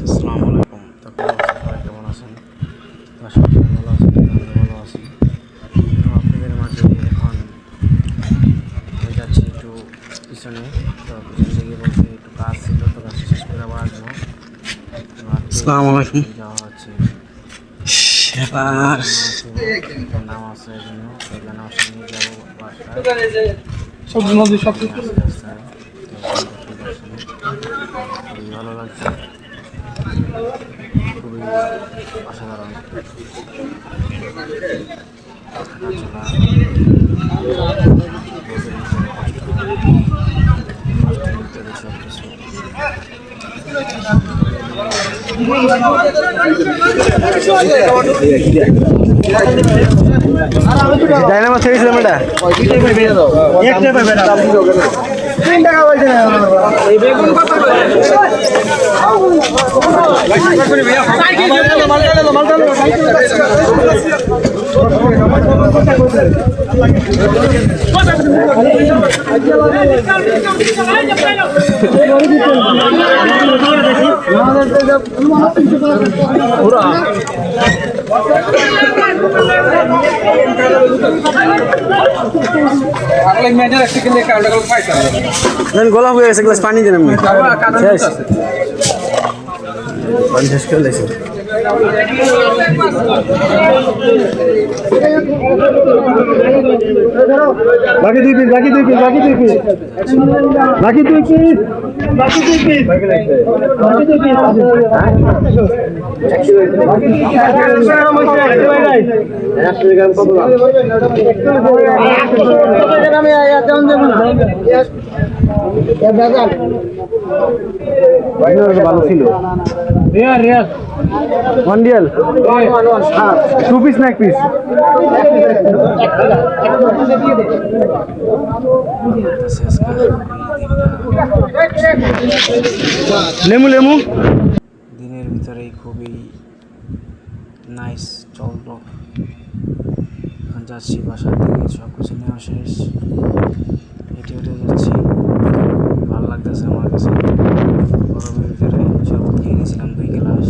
আসসালামু আলাইকুম। তো সবাই কেমন আছেন? তো আশা করি ভালো আছেন। আমি ভালো আছি। তো আপনাদের মাঝে এখন আমি যাচ্ছি একটু পিছনে। তো পিছন দিকে বলতে একটু কাজ ছিল, তো কাজ শেষ করে আবার আসবো। আসসালামু আলাইকুম। যাওয়া হচ্ছে নাম আছে এই জন্য এখানে আসা নিয়ে যাবো বাসায়। সব নদী সব রাস্তায় দেখতে পাচ্ছেন, খুবই ভালো লাগছে, খুবই অসাধারণ হাঁটাচলা। রোদের ভিতরে কষ্ট হয়, কষ্টের ভিতরে সব কিছু। ডায়নামো ছেড়েছিলাম এটা টাকা বলছে না গোলাপ হয়ে গেছে, গ্লাস পানি দেন এমনি শেষ পানি শেষ করে লেগেছে। বাকি দুই পিস, বাকি দুই পিস, বাকি দুই পিস, বাকি দুই পিস, বাকি দুই পিস, বাকি দুই পিস। ভালো ছিল ওয়ান্ডিয়াল টু পিস না এক পিস? লেমু লেমু দিনের ভিতরেই খুবই নাইস চললো। এখন যাচ্ছি বাসার দিকে, সব কিছু নেওয়া শেষ, হেঁটে হেঁটে যাচ্ছি। ভালো লাগতেছে আমার কাছে। গরমের ভিতরে শরবত খেয়ে নিয়েছিলাম 2 গ্লাস।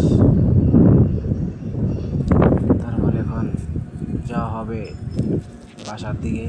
তারপরে এখন যাওয়া হবে বাসার দিকে।